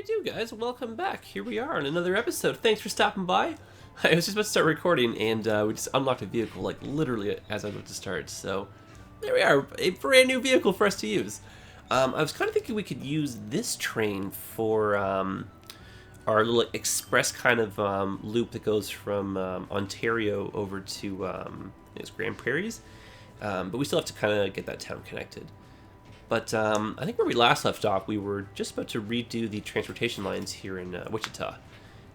do, guys? Welcome back. Here we are on another episode. Thanks for stopping by. I was just about to start recording, and we just unlocked a vehicle, like, literally as I was about to start. So, there we are. A brand new vehicle for us to use. I was kind of thinking we could use this train for our little express kind of loop that goes from Ontario over to it's Grand Prairies. But we still have to kind of get that town connected. But I think where we last left off, we were just about to redo the transportation lines here in Wichita.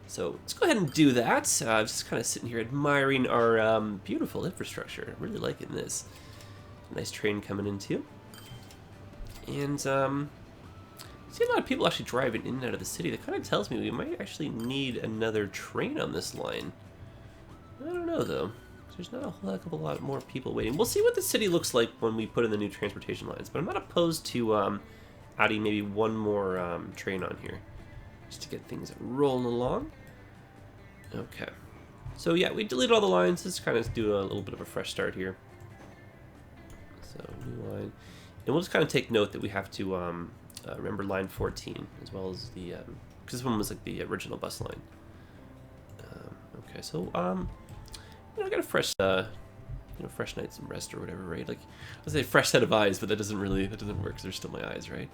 So let's go ahead and do that. I'm just kind of sitting here admiring our beautiful infrastructure. Really liking this. Nice train coming in too. And see a lot of people actually driving in and out of the city. That kind of tells me we might actually need another train on this line. I don't know though. There's not a whole heck of a lot more people waiting. We'll see what the city looks like when we put in the new transportation lines, but I'm not opposed to adding maybe one more train on here, just to get things rolling along. Okay. So yeah, we deleted all the lines. Let's kind of do a little bit of a fresh start here. So new line. And we'll just kind of take note that we have to remember line 14, as well as the, because this one was like the original bus line. Okay, so I got a fresh, fresh night some rest or whatever, right? Like, I was say fresh set of eyes, but that doesn't work because they're still my eyes, right?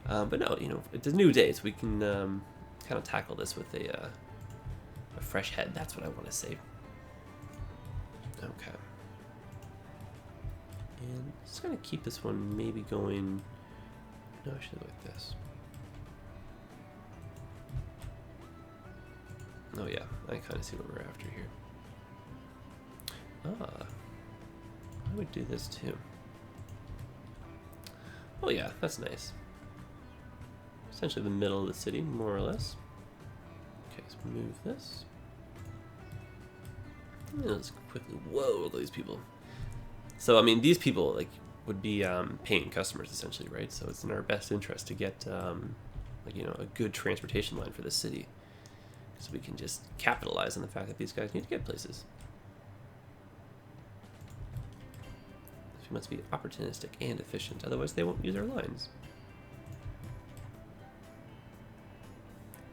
But no, it's a new day, so we can kind of tackle this with a fresh head. That's what I want to say. Okay. And just gonna keep this one maybe going. No, I should go like this. Oh yeah, I kind of see what we're after here. I would do this too. Oh yeah, that's nice. Essentially the middle of the city, more or less. Okay, let's move this. Let's quickly, whoa, look at these people. So, I mean, these people, like, would be paying customers, essentially, right? So it's in our best interest to get, a good transportation line for the city. So we can just capitalize on the fact that these guys need to get places. We must be opportunistic and efficient, otherwise they won't use our lines.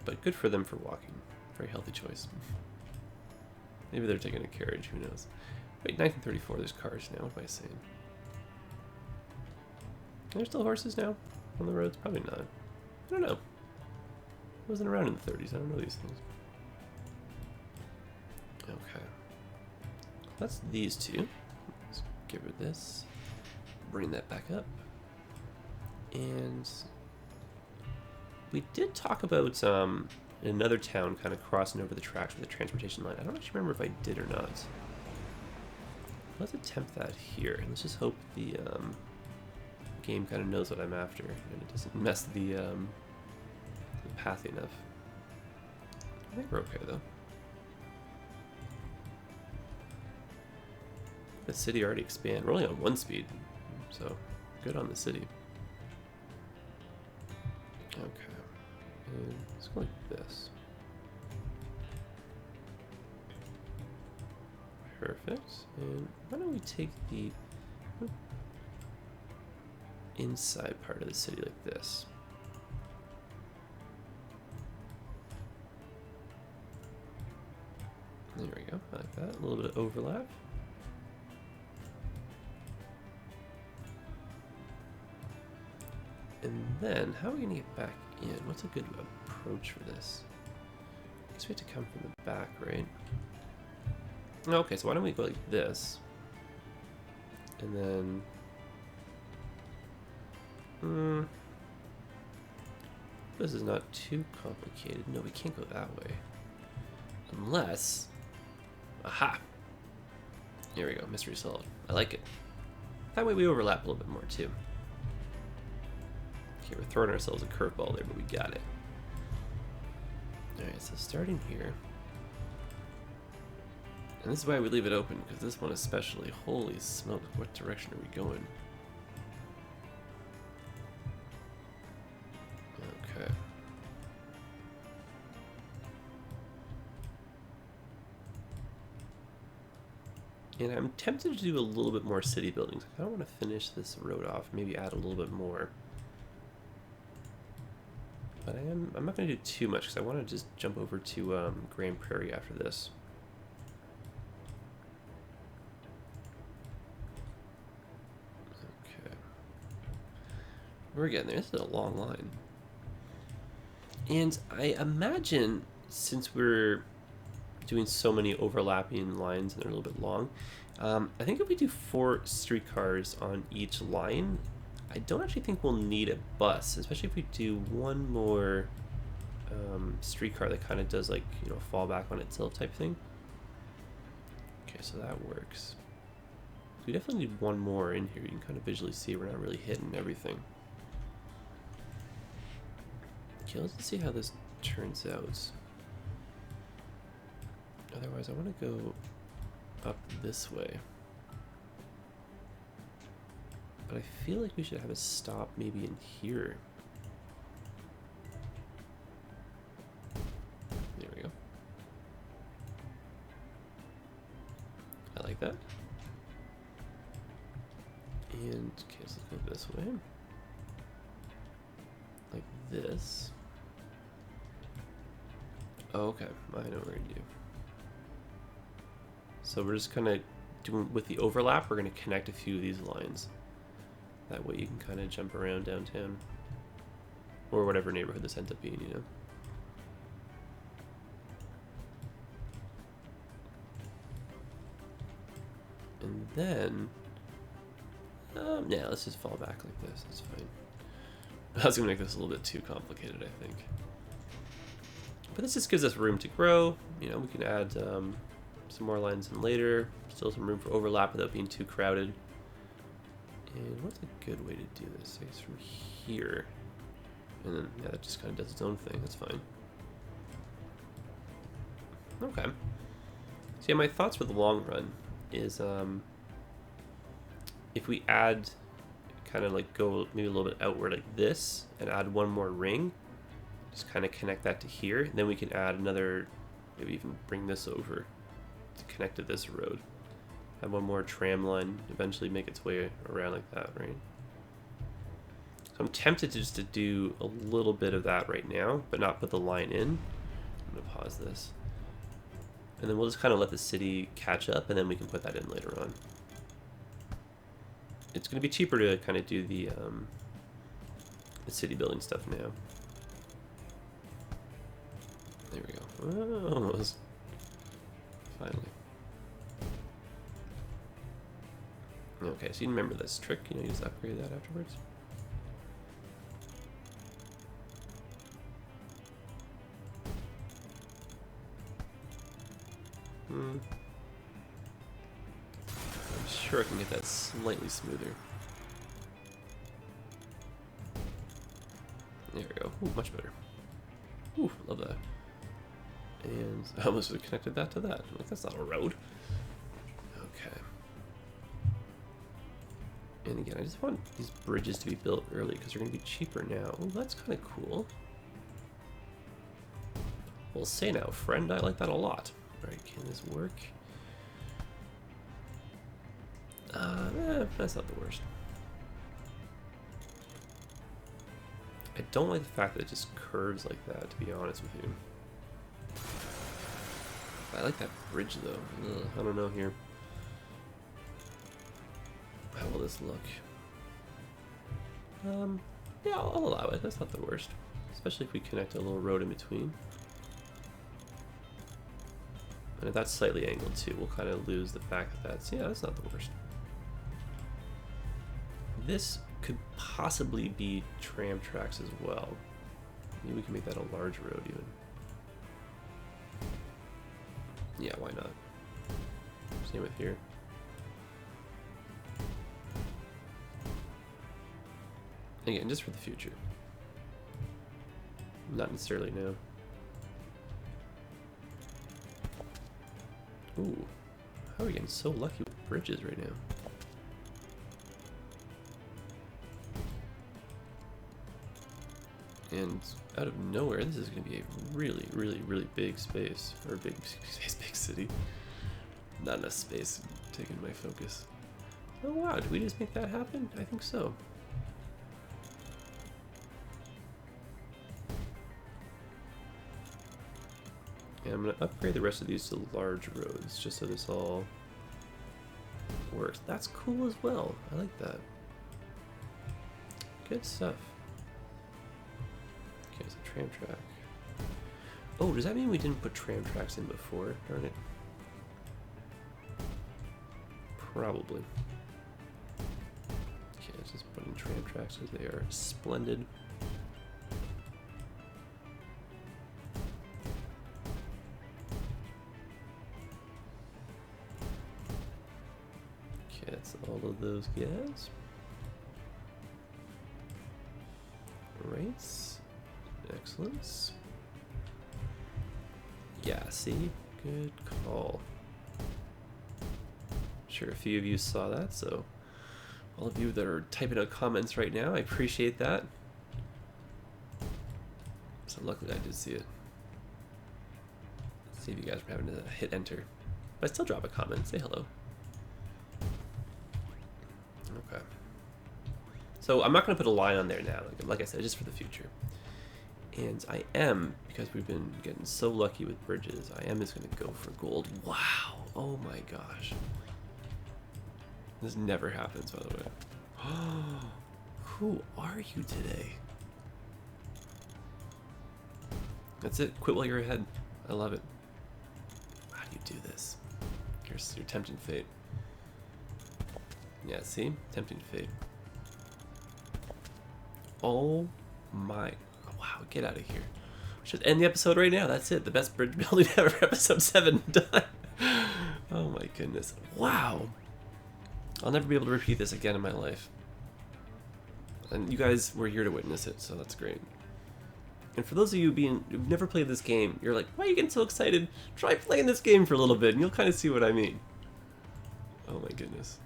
But good for them for walking. Very healthy choice. Maybe they're taking a carriage, who knows. Wait, 1934, there's cars now, what am I saying? Are there still horses now on the roads? Probably not. I don't know. I wasn't around in the 30s, I don't know these things. Okay. That's these two. Let's get rid of this. Bring that back up. And we did talk about another town kind of crossing over the tracks with the transportation line. I don't actually remember if I did or not. Let's attempt that here. Let's just hope the game kind of knows what I'm after and it doesn't mess the pathing up. I think we're okay though. The city already expanded. We're only on 1 speed, so good on the city. Okay, and let's go like this. Perfect. And why don't we take the inside part of the city like this? There we go. I like that. A little bit of overlap. And then, how are we going to get back in? What's a good approach for this? I guess we have to come from the back, right? Okay, so why don't we go like this? And then... this is not too complicated. No, we can't go that way. Unless... Aha! Here we go, mystery solved. I like it. That way we overlap a little bit more, too. Okay, we're throwing ourselves a curveball there, but we got it. Alright, so starting here. And this is why we leave it open, because this one especially, holy smokes, what direction are we going? Okay. And I'm tempted to do a little bit more city buildings. I don't want to finish this road off, maybe add a little bit more. But I'm not going to do too much because I want to just jump over to Grand Prairie after this. Okay. We're getting there. This is a long line. And I imagine since we're doing so many overlapping lines and they're a little bit long, I think if we do 4 streetcars on each line, I don't actually think we'll need a bus, especially if we do one more streetcar that kind of does like, you know, fall back on itself type thing. Okay, so that works. We definitely need one more in here. You can kind of visually see we're not really hitting everything. Okay, let's see how this turns out. Otherwise, I want to go up this way. But I feel like we should have a stop maybe in here. There we go. I like that. And, okay, so let's go this way. Like this. Oh, okay, I know what we're going to do. So we're just kind of doing, with the overlap, we're going to connect a few of these lines. That way you can kind of jump around downtown. Or whatever neighborhood this ends up being, you know. And then, yeah, let's just fall back like this, that's fine. I was going to make this a little bit too complicated, I think. But this just gives us room to grow. You know, we can add some more lines in later. Still some room for overlap without being too crowded. And what's a good way to do this? I guess from here. And then, yeah, that just kind of does its own thing. That's fine. Okay. So yeah, my thoughts for the long run is if we add, kind of like go maybe a little bit outward like this and add one more ring, just kind of connect that to here, and then we can add another, maybe even bring this over to connect to this road. Have one more tram line eventually make its way around like that, right? So I'm tempted to just to do a little bit of that right now, but not put the line in. I'm gonna pause this. And then we'll just kind of let the city catch up, and then we can put that in later on. It's gonna be cheaper to kind of do the city building stuff now. There we go. Oh, almost. Finally. Okay, so you remember this trick, you know, you just upgrade that afterwards. I'm sure I can get that slightly smoother. There we go. Ooh, much better. Ooh, love that. And I almost connected that to that. Like, that's not a road. Okay. And again, I just want these bridges to be built early because they're going to be cheaper now. Oh, that's kind of cool. Well, say now, friend, I like that a lot. Alright, can this work? That's not the worst. I don't like the fact that it just curves like that, to be honest with you. I like that bridge, though. Ugh, I don't know here. How will this look? Yeah, I'll allow it. That's not the worst. Especially if we connect a little road in between. And if that's slightly angled too, we'll kind of lose the fact that that's, yeah, that's not the worst. This could possibly be tram tracks as well. Maybe we can make that a large road even. Yeah, why not? Same with here. Again, just for the future. Not necessarily now. Ooh, how are we getting so lucky with bridges right now? And out of nowhere, this is going to be a really, really, really big space. Or big space, big city. Not enough space taking my focus. Oh wow, did we just make that happen? I think so. And I'm going to upgrade the rest of these to large roads, just so this all works. That's cool as well. I like that. Good stuff. Okay, it's a tram track. Oh, does that mean we didn't put tram tracks in before? Darn it. Probably. Okay, let's just put in tram tracks because they are splendid. Okay, that's all of those guys. Right. Excellent. Yeah, see? Good call. Sure, a few of you saw that, so all of you that are typing out comments right now, I appreciate that. So luckily I did see it. Let's see if you guys are having to hit enter. But still drop a comment, say hello. Okay. So I'm not going to put a line on there now, like I said, just for the future. And I am, because we've been getting so lucky with bridges, I am just going to go for gold. Wow! Oh my gosh. This never happens, by the way. Who are you today? That's it. Quit while you're ahead. I love it. How do you do this? Here's your tempting fate. Yeah, see? Tempting fate. Oh my... Wow, get out of here. Should end the episode right now. That's it. The best bridge building ever. Episode 7 done. Oh my goodness. Wow. I'll never be able to repeat this again in my life. And you guys were here to witness it, so that's great. And for those of you who've never played this game, you're like, why are you getting so excited? Try playing this game for a little bit, and you'll kind of see what I mean. Oh my goodness.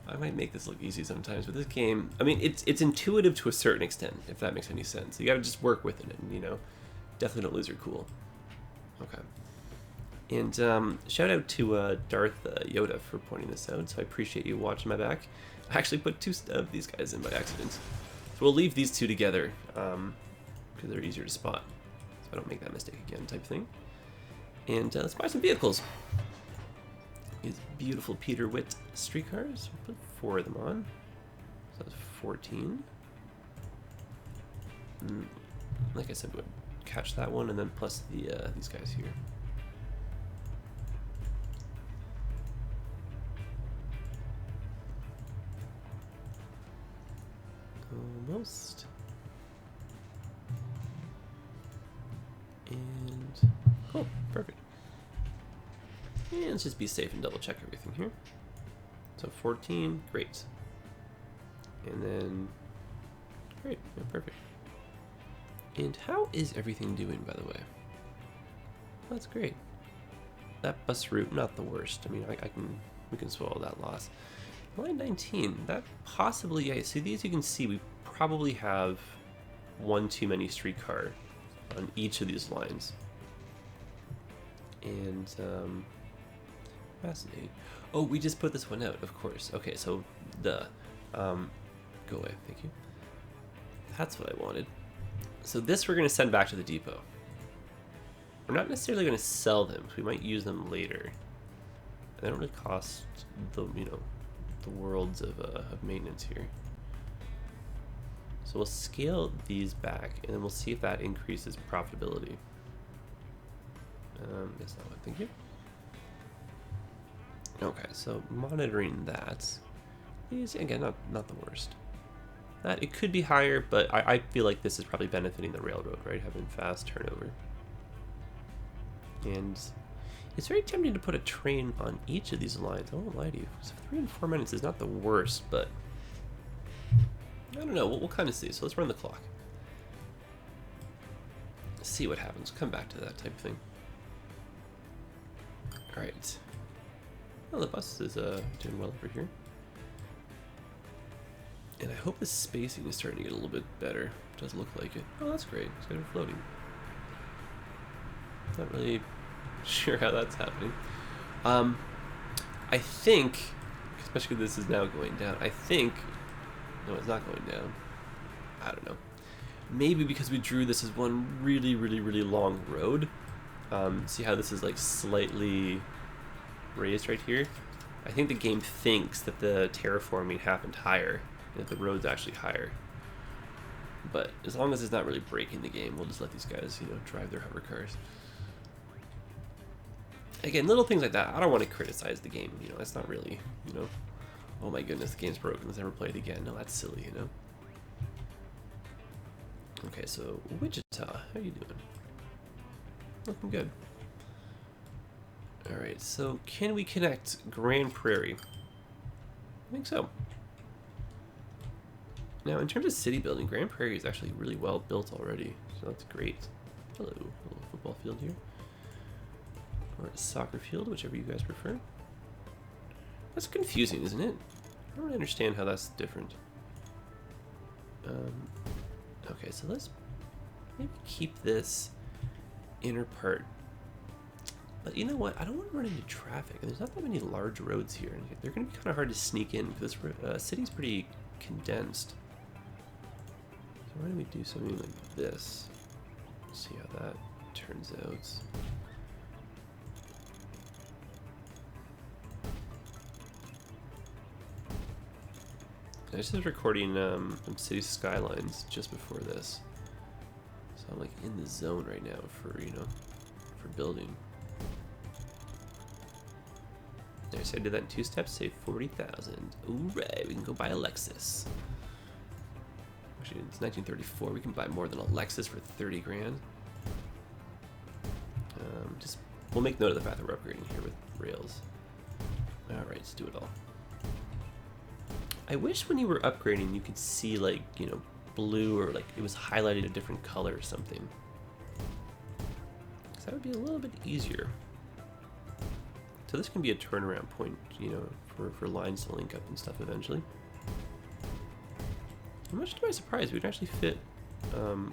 I might make this look easy sometimes, but this game, I mean, it's intuitive to a certain extent, if that makes any sense. You gotta just work with it, and, you know, definitely don't lose your cool. Okay. And shout out to Darth Yoda for pointing this out, so I appreciate you watching my back. I actually put 2 of these guys in by accident. So we'll leave these 2 together, because they're easier to spot. So I don't make that mistake again type thing. And let's buy some vehicles. These beautiful Peter Witt streetcars. We'll put 4 of them on. So that's 14. And like I said, we'll catch that one, and then plus the these guys here. Almost. And cool, perfect. And let's just be safe and double check everything here. So 14, great. And then, great, yeah, perfect. And how is everything doing, by the way? That's great. That bus route, not the worst. I mean, we can swallow that loss. Line 19, that possibly, yeah, so these you can see we probably have 1 too many streetcar on each of these lines. And, fascinating. Oh, we just put this one out, of course. Okay, so go away, thank you. That's what I wanted. So this we're going to send back to the depot. We're not necessarily going to sell them, because we might use them later. They don't really cost the, you know, the worlds of maintenance here. So we'll scale these back, and then we'll see if that increases profitability. That's not what I'm thinking. Okay, so monitoring that. These, again, not the worst. That, it could be higher, but I feel like this is probably benefiting the railroad, right? Having fast turnover. And it's very tempting to put a train on each of these lines. I won't lie to you. So 3 and 4 minutes is not the worst, but I don't know. We'll kind of see. So let's run the clock. See what happens. Come back to that type thing. All right. Well, the bus is doing well over here. And I hope the spacing is starting to get a little bit better. It does look like it. Oh, that's great. It's good for floating. Not really sure how that's happening. I think, especially this is now going down, I think, no, it's not going down. I don't know. Maybe because we drew this as one really, really, really long road. See how this is like slightly raised right here? I think the game thinks that the terraforming happened higher, and that the road's actually higher. But as long as it's not really breaking the game, we'll just let these guys, you know, drive their hover cars. Again, little things like that. I don't want to criticize the game, you know, that's not really, you know, oh my goodness, the game's broken, let's never play it again. No, that's silly, you know. Okay, so Wichita, how you doing? Looking good. Alright, so can we connect Grand Prairie? I think so. Now, in terms of city building, Grand Prairie is actually really well built already, so that's great. Hello, a little football field here. Or a soccer field, whichever you guys prefer. That's confusing, isn't it? I don't really understand how that's different. Okay, so let's maybe keep this inner part. But you know what? I don't want to run into traffic, and there's not that many large roads here. They're going to be kind of hard to sneak in because this city's pretty condensed. So why don't we do something like this? See how that turns out. I just was recording some city skylines just before this, so I'm like in the zone right now for, you know, for building. There, so I did that in 2 steps, save 40,000. Alright, we can go buy a Lexus. Actually, it's 1934. We can buy more than a Lexus for 30 grand. We'll make note of the fact that we're upgrading here with rails. Alright, let's do it all. I wish when you were upgrading you could see, like, you know, blue, or like it was highlighted a different color or something. Because that would be a little bit easier. So this can be a turnaround point, you know, for lines to link up and stuff eventually. I'm much to my surprise, we can actually fit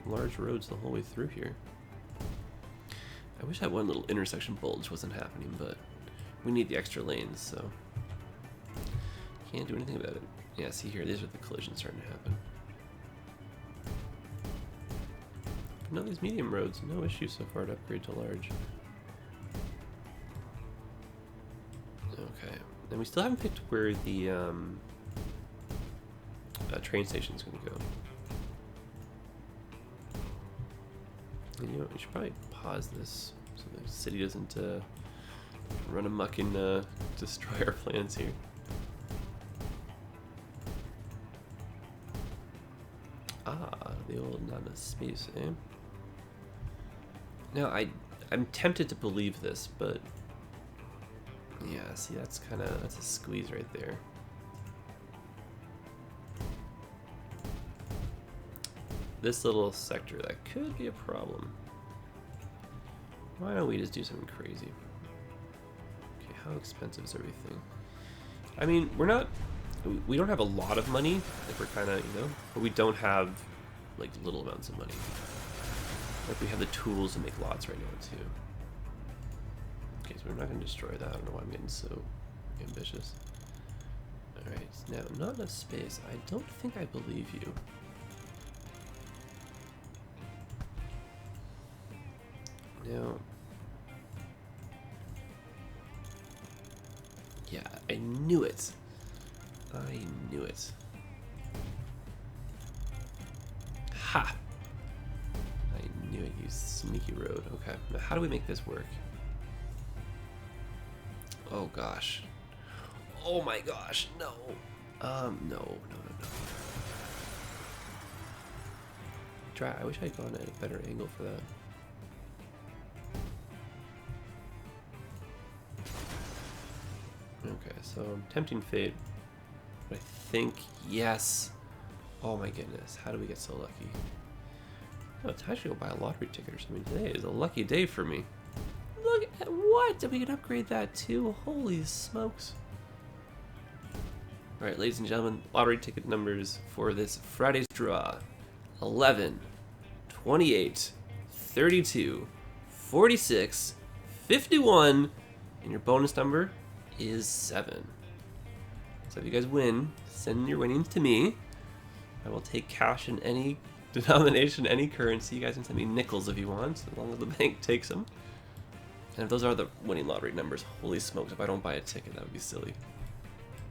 large roads the whole way through here. I wish that one little intersection bulge wasn't happening, but we need the extra lanes, so can't do anything about it. Yeah, see here, these are the collisions starting to happen. But no, these medium roads, no issue so far to upgrade to large. Okay, and we still haven't picked where the train station is going to go. And you know, we should probably pause this so the city doesn't run amok and destroy our plans here. Ah, the old not enough space, eh? Now, I'm tempted to believe this, but yeah, see, that's a squeeze right there. This little sector, that could be a problem. Why don't we just do something crazy? Okay, how expensive is everything? I mean, we don't have a lot of money, if we're kind of, you know, but we don't have, like, little amounts of money. Like, we have the tools to make lots right now, too. Okay, so we're not going to destroy that. I don't know why I'm getting so ambitious. Alright, now, not enough space. I don't think I believe you. Now, yeah, I knew it. I knew it. Ha! I knew it, you sneaky road. Okay, now how do we make this work? Oh gosh. Oh my gosh, no. No. I wish I'd gone at a better angle for that. Okay, so tempting fate. But I think, yes. Oh my goodness, how do we get so lucky? Oh, it's actually go buy a lottery ticket or something. Today is a lucky day for me. Look at what? We can upgrade that too. Holy smokes. Alright, ladies and gentlemen, lottery ticket numbers for this Friday's draw. 11, 28, 32, 46, 51, and your bonus number is 7. So if you guys win, send your winnings to me. I will take cash in any denomination, any currency. You guys can send me nickels if you want, as long as the bank takes them. And if those are the winning lottery numbers, holy smokes! If I don't buy a ticket, that would be silly.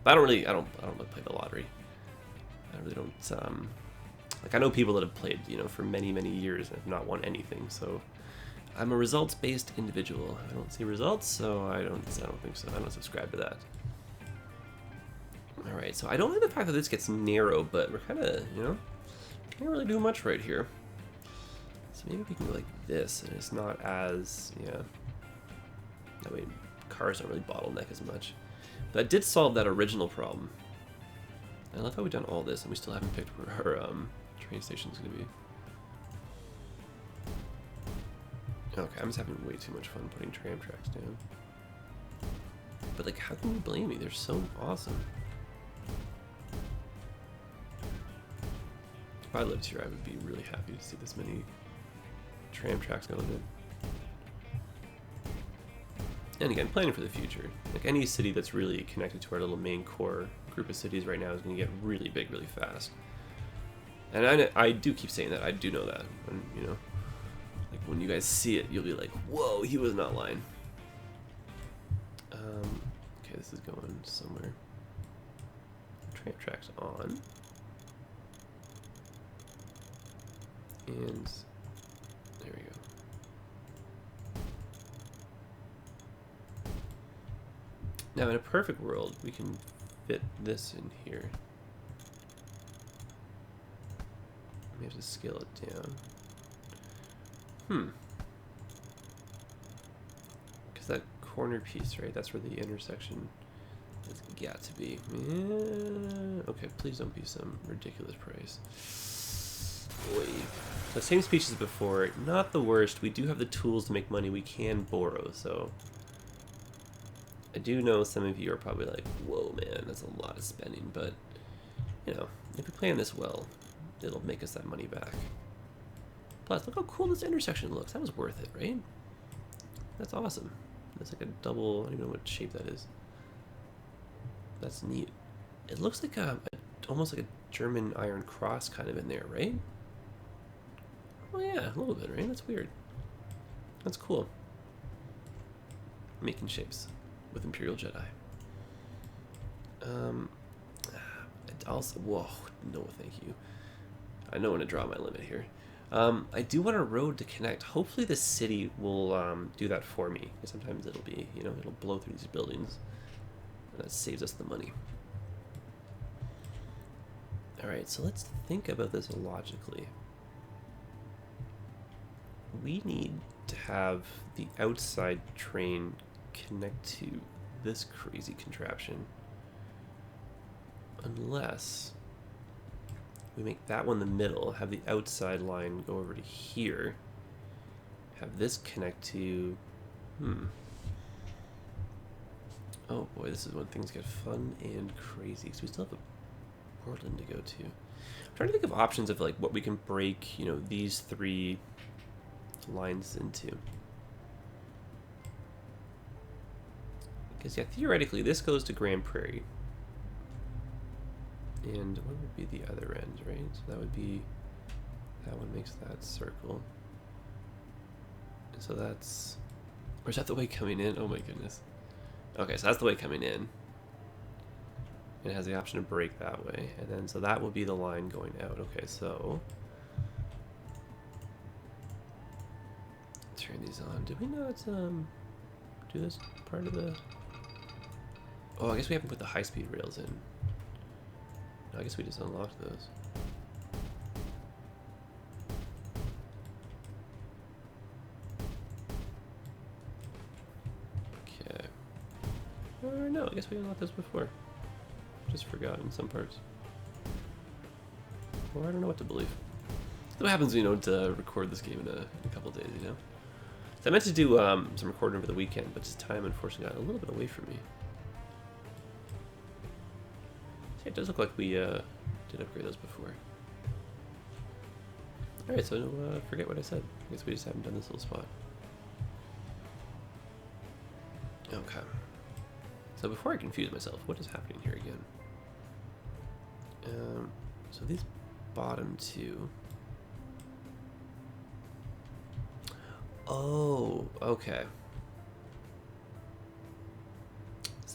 But I don't really play the lottery. I really don't. Like, I know people that have played, you know, for many, many years and have not won anything. So I'm a results-based individual. I don't see results, so I don't think so. I don't subscribe to that. All right, so I don't like the fact that this gets narrow, but we're kind of, you know, can't really do much right here. So maybe we can go like this, and it's not as, yeah. That way, cars don't really bottleneck as much. But that did solve that original problem. I love how we've done all this, and we still haven't picked where our train station's gonna be. Okay, I'm just having way too much fun putting tram tracks down. But like, how can you blame me? They're so awesome. If I lived here, I would be really happy to see this many tram tracks going in. And again, planning for the future. Like, any city that's really connected to our little main core group of cities right now is going to get really big really fast. And I do keep saying that. I do know that. And, you know, like, when you guys see it, you'll be like, whoa, he was not lying. Okay, this is going somewhere. Tram tracks on. And there we go. Now, in a perfect world, we can fit this in here. We have to scale it down. Because that corner piece, right? That's where the intersection has got to be. Yeah. Okay, please don't be some ridiculous price. Boy. So same speech as before, not the worst. We do have the tools to make money we can borrow, so I do know some of you are probably like, whoa man, that's a lot of spending, but you know, if we plan this well, it'll make us that money back. Plus, look how cool this intersection looks. That was worth it, right? That's awesome. That's like a double, I don't even know what shape that is. That's neat. It looks like almost like a German Iron Cross kind of in there, right? Oh yeah, a little bit, right? That's weird. That's cool. Making shapes with ImperialJedi. Also, whoa, no thank you. I know when to draw my limit here. I do want a road to connect. Hopefully the city will do that for me. Because sometimes it'll be, you know, it'll blow through these buildings. And that saves us the money. Alright, so let's think about this logically. We need to have the outside train connect to this crazy contraption. Unless we make that one the middle, have the outside line go over to here, have this connect to, oh boy, this is when things get fun and crazy, because we still have a Portland to go to. I'm trying to think of options of like what we can break, you know, these three lines into. Because yeah, theoretically this goes to Grand Prairie. And what would be the other end, right? So that would be, that one makes that circle. And so that's, or is that the way coming in? Oh my goodness. Okay, so that's the way coming in. And it has the option to break that way. And then, so that will be the line going out. Okay, so turn these on. Did we not do this part of the, oh, I guess we haven't put the high-speed rails in. I guess we just unlocked those. Okay. Or no, I guess we unlocked those before. Just forgot in some parts. Or I don't know what to believe. That's what happens, you know, to record this game in a couple days, you know? So I meant to do some recording over the weekend, but just time unfortunately got a little bit away from me. It does look like we did upgrade those before. Alright, so forget what I said. I guess we just haven't done this little spot. Okay. So before I confuse myself, what is happening here again? So these bottom two. Oh, okay.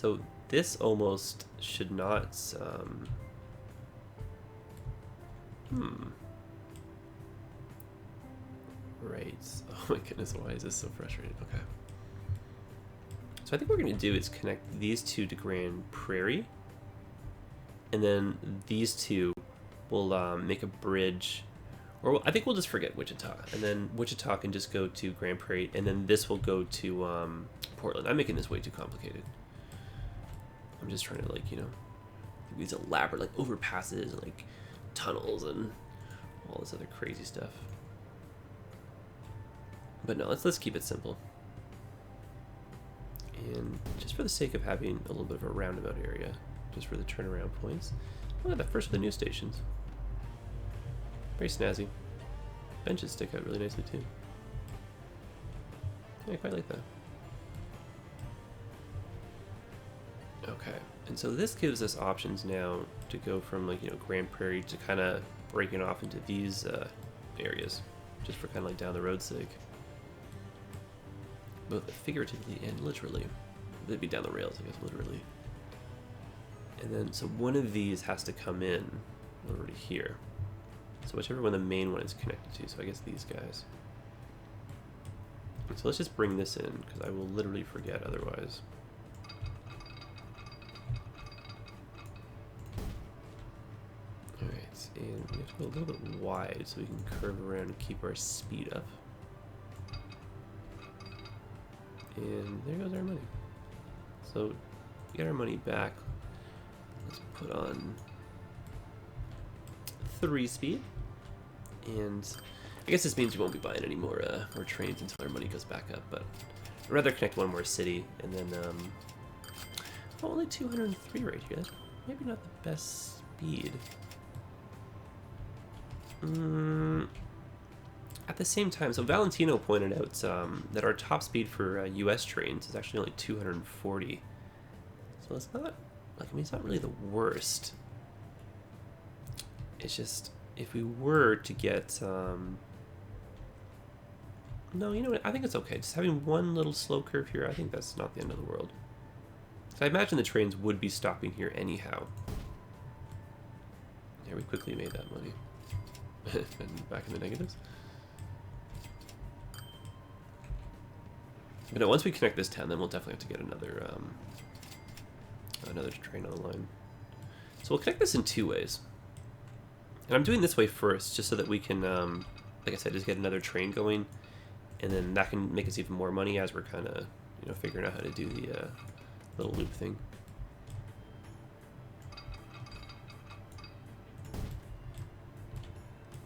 So this almost should not, right. Oh my goodness, why is this so frustrating? Okay. So I think what we're going to do is connect these two to Grand Prairie. And then these two will make a bridge. Or I think we'll just forget Wichita. And then Wichita can just go to Grand Prairie. And then this will go to Portland. I'm making this way too complicated. I'm just trying to, like, you know, these elaborate, like, overpasses and, like, tunnels and all this other crazy stuff. But no, let's keep it simple. And just for the sake of having a little bit of a roundabout area, just for the turnaround points. Look at that, first of the new stations. Very snazzy. Benches stick out really nicely too. Yeah, I quite like that. Okay, and so this gives us options now to go from, like, you know, Grand Prairie to kind of breaking off into these areas, just for kind of like down the road's sake. Both figuratively and literally. They'd be down the rails, I guess, literally. And then, so one of these has to come in over to here. So whichever one the main one is connected to, so I guess these guys. So let's just bring this in, because I will literally forget otherwise. Alright, and we have to go a little bit wide so we can curve around and keep our speed up. And there goes our money. So, to get our money back, let's put on 3 speed. And I guess this means we won't be buying any more trains until our money goes back up. But I'd rather connect one more city, and then oh, only 203 right here. That's maybe not the best speed. At the same time, so Valentino pointed out that our top speed for U.S. trains is actually only 240. So it's not, like, I mean, it's not really the worst. It's just, if we were to get, no, you know what, I think it's okay. Just having one little slow curve here, I think that's not the end of the world. So I imagine the trains would be stopping here anyhow. Yeah, we quickly made that money. And back in the negatives. But no, once we connect this town, then we'll definitely have to get another train on the line. So we'll connect this in 2 ways. And I'm doing this way first, just so that we can, like I said, just get another train going, and then that can make us even more money as we're kind of, you know, figuring out how to do the little loop thing.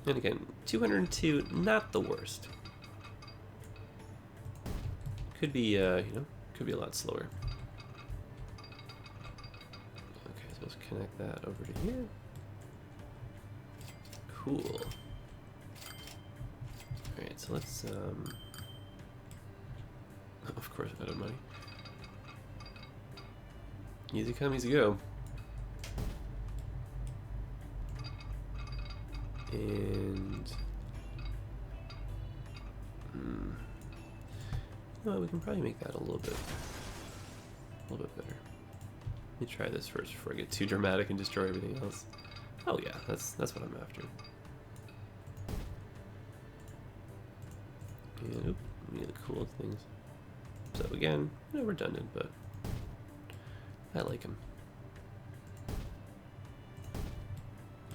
And again, 202, not the worst. Could be, you know, could be a lot slower. Okay, so let's connect that over to here. Cool. Alright, so let's, of course, out of money. Easy come, easy go. And you know what, we can probably make that a little bit better. Let me try this first before I get too dramatic and destroy everything else. Oh yeah, that's what I'm after. And oop, we need the cool things. So again, you know, redundant, but I like them.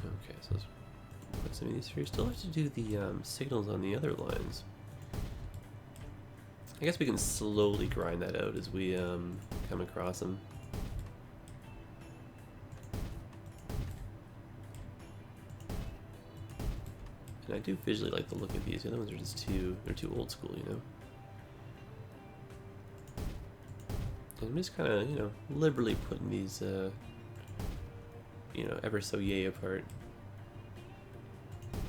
Okay, so let's put some of these here. Still have to do the signals on the other lines. I guess we can slowly grind that out as we come across them. And I do visually like the look of these. The other ones are just they're too old school, you know. And I'm just kind of, you know, liberally putting these, you know, ever so yay apart,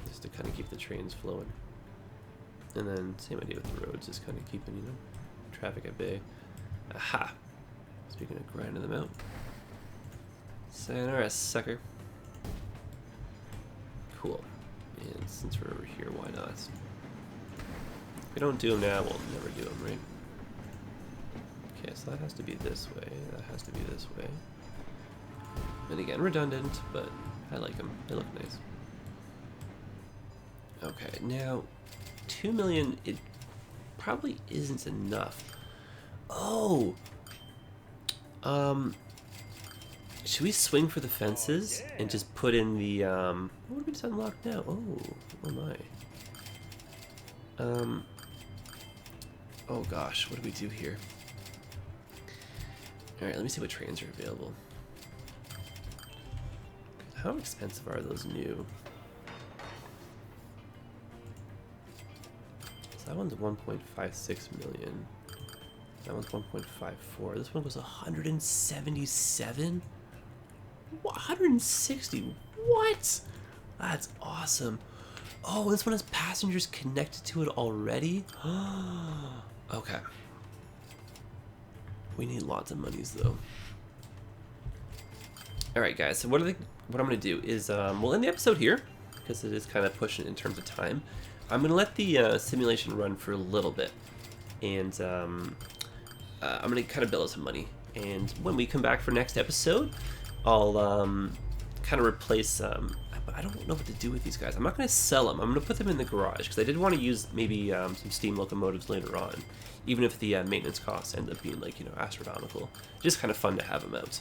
just to kind of keep the trains flowing. And then same idea with the roads, just kind of keeping, you know, traffic at bay. Aha! Speaking of grinding them out. Sayonara, sucker. Cool. And since we're over here, why not? If we don't do them now, we'll never do them, right? Okay, so that has to be this way. That has to be this way. And again, redundant, but I like them. They look nice. Okay, now 2 million, it probably isn't enough. Oh! Should we swing for the fences and just put in the, what did we just unlock now? Oh my. Oh gosh, what do we do here? Alright, let me see what trains are available. How expensive are those new? So that one's 1.56 million. That one's 1.54. This one was 177? 160? What? That's awesome. Oh, this one has passengers connected to it already? Okay. We need lots of monies though. Alright guys, so what I'm gonna do is we'll end the episode here because it is kind of pushing in terms of time. I'm gonna let the simulation run for a little bit, and I'm gonna kind of build up some money. And when we come back for next episode, I'll kind of replace. I don't know what to do with these guys. I'm not gonna sell them. I'm gonna put them in the garage because I did want to use maybe some steam locomotives later on, even if the maintenance costs end up being like astronomical. Just kind of fun to have them out.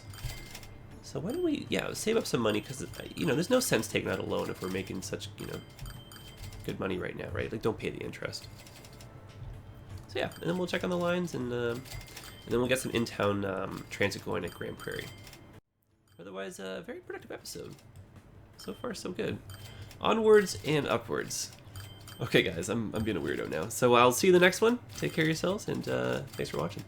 So why don't we save up some money because there's no sense taking out a loan if we're making such good money right now, right? Like, don't pay the interest. So yeah, and then we'll check on the lines, and then we'll get some in-town transit going at Grand Prairie. Otherwise, a very productive episode. So far, so good. Onwards and upwards. Okay, guys, I'm being a weirdo now. So I'll see you in the next one. Take care of yourselves, and thanks for watching.